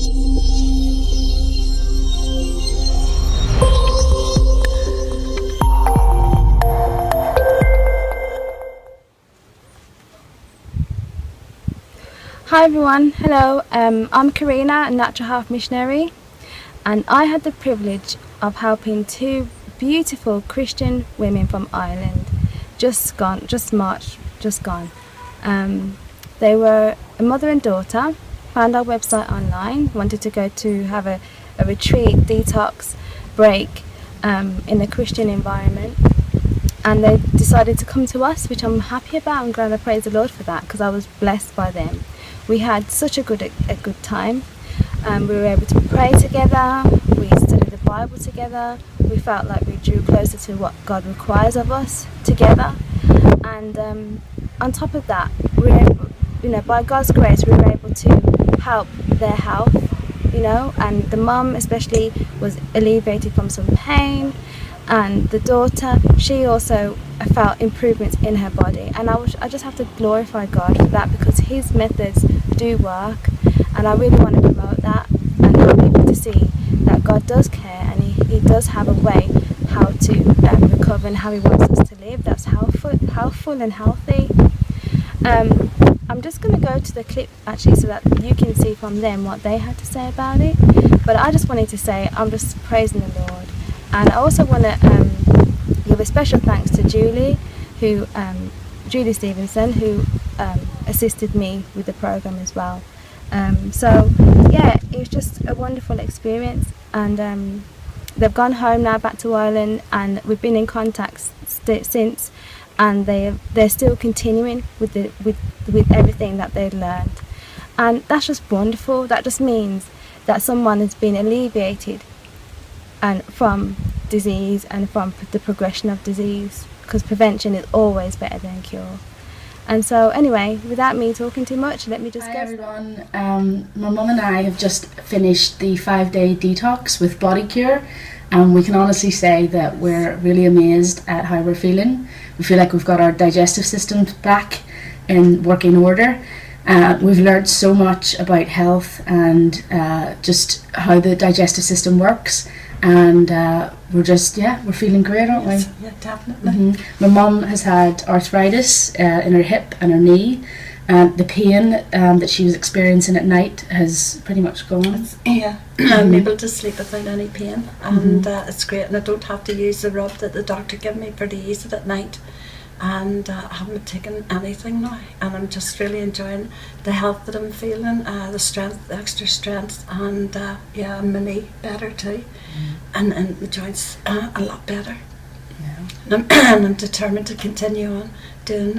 Hi everyone, hello, I'm Karina, a natural health missionary, and I had the privilege of helping two beautiful Christian women from Ireland, just gone. They were a mother and daughter, found our website online, wanted to go to have a retreat, detox, break in a Christian environment, and they decided to come to us, which I'm happy about. I'm glad, I praise the Lord for that, because I was blessed by them. We had such a good time. We were able to pray together, we studied the Bible together, we felt like we drew closer to what God requires of us together, and on top of that, we were able, by God's grace, we were able to help their health, and the mum especially was alleviated from some pain, and the daughter, she also felt improvements in her body, and I just have to glorify God for that, because his methods do work, and I really want to promote that and help people to see that God does care, and he does have a way how to recover and how he wants us to live that's healthful and healthy. I'm just going to go to the clip actually, so that you can see from them what they had to say about it, but I just wanted to say I'm just praising the Lord. And I also want to give a special thanks to Julie Stevenson, who assisted me with the program as well. So yeah, it was just a wonderful experience, and they've gone home now, back to Ireland, and we've been in contact since, and they're still continuing with everything that they've learned, and that's just wonderful. That just means that someone has been alleviated and from disease and from the progression of disease, because prevention is always better than cure. And so anyway, without me talking too much, let me just Hi everyone, my mum and I have just finished the 5-day detox with Body Cure, and we can honestly say that we're really amazed at how we're feeling. We feel like we've got our digestive system back in working order. We've learned so much about health and just how the digestive system works, and we're feeling great, aren't we? Yeah, definitely. My mum has had arthritis in her hip and her knee. The pain that she was experiencing at night has pretty much gone. I'm able to sleep without any pain, and it's great, and I don't have to use the rub that the doctor gave me for to use it at night, and I haven't taken anything now, and I'm just really enjoying the health that I'm feeling, the strength, the extra strength, and and my knee better too, and the joints a lot better. And I'm determined to continue on doing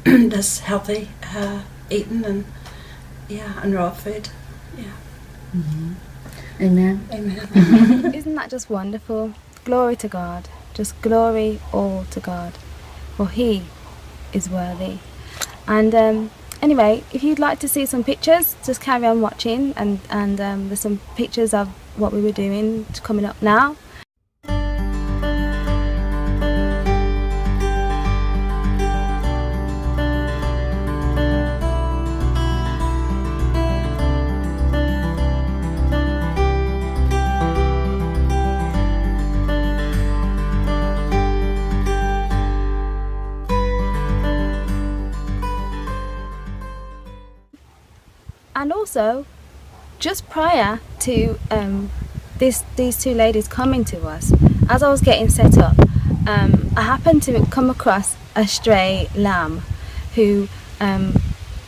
this healthy eating and raw food. Amen. Amen. Isn't that just wonderful? Glory to God. Just glory all to God, for he is worthy. And anyway, if you'd like to see some pictures, just carry on watching, and there's some pictures of what we were doing coming up now. And also, just prior to these two ladies coming to us, as I was getting set up, I happened to come across a stray lamb who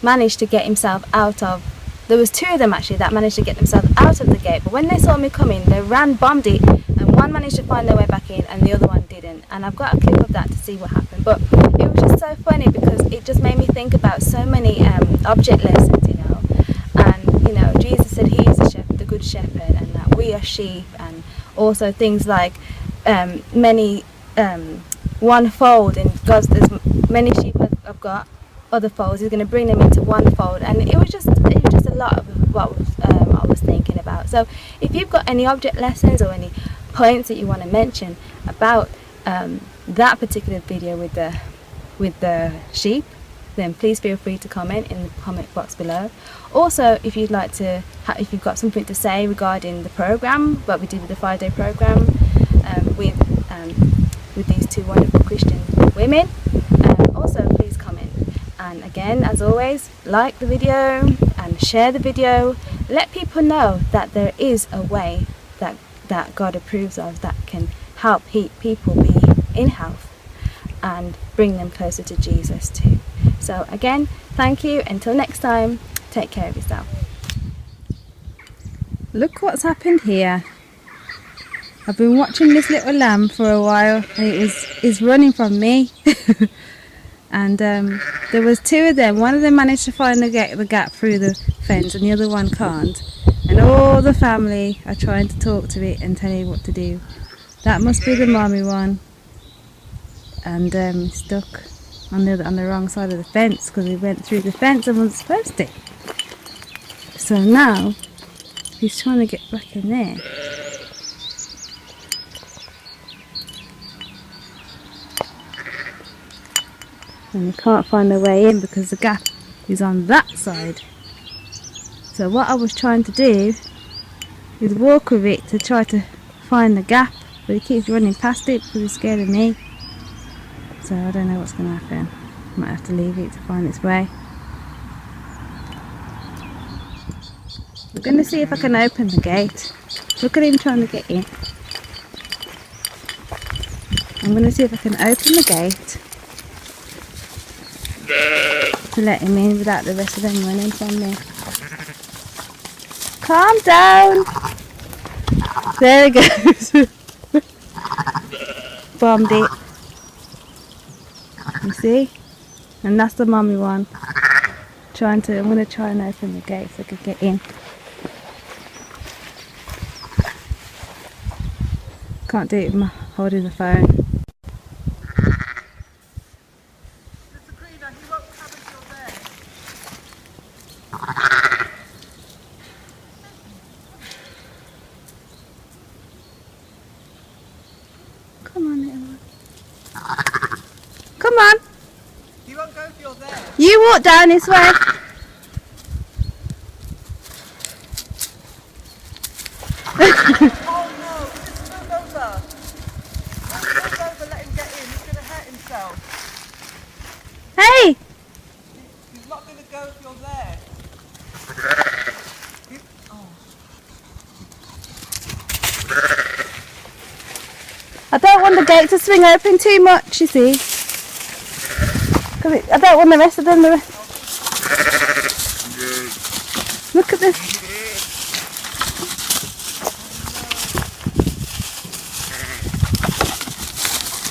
managed to get himself out of, there was two of them actually that managed to get themselves out of the gate, but when they saw me coming, they ran, bombed it, and one managed to find their way back in and the other one didn't. And I've got a clip of that to see what happened, but it was just so funny because it just made me think about so many object lessons, and Jesus said he is the good shepherd, and that we are sheep, and also things like many one fold, and God's, there's many sheep I've got other folds, he's going to bring them into one fold, and it was just a lot of what I was thinking about. So if you've got any object lessons or any points that you want to mention about that particular video with the sheep, then please feel free to comment in the comment box below. Also, if you'd like to, if you've got something to say regarding the program, what we did with the 5-day program with these two wonderful Christian women, also please comment. And again, as always, like the video and share the video. Let people know that there is a way that God approves of that can help people be in health and bring them closer to Jesus too. So again, thank you. Until next time, take care of yourself. Look what's happened here. I've been watching this little lamb for a while and it is running from me. And there was two of them. One of them managed to find the gap through the fence and the other one can't. And all the family are trying to talk to it and tell it what to do. That must be the mommy one. And stuck on the wrong side of the fence because he went through the fence and wasn't supposed to. So now he's trying to get back in there. And he can't find a way in because the gap is on that side. So what I was trying to do is walk with it to try to find the gap, but he keeps running past it because he's scared of me. So I don't know what's going to happen. Might have to leave it to find its way. I'm going to see if I can open the gate. Look at him trying to get in. I'm going to see if I can open the gate to let him in without the rest of them running from me. Calm down. There he goes. Bombed it. You see? And that's the mummy one. I'm going to try and open the gate so I can get in. Can't do it with holding the phone. Come on, little one. Come on. He won't go if you're there. You walk down this way. Oh no, just move over. Move over, let him get in. He's going to hurt himself. Hey! He's not going to go if you're there. I don't want the gate to swing open too much, you see. Because I don't want the rest of them. Look at this.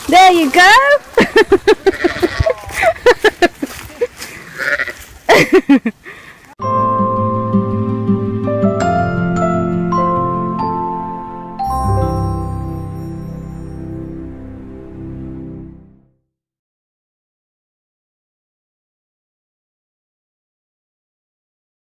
There you go.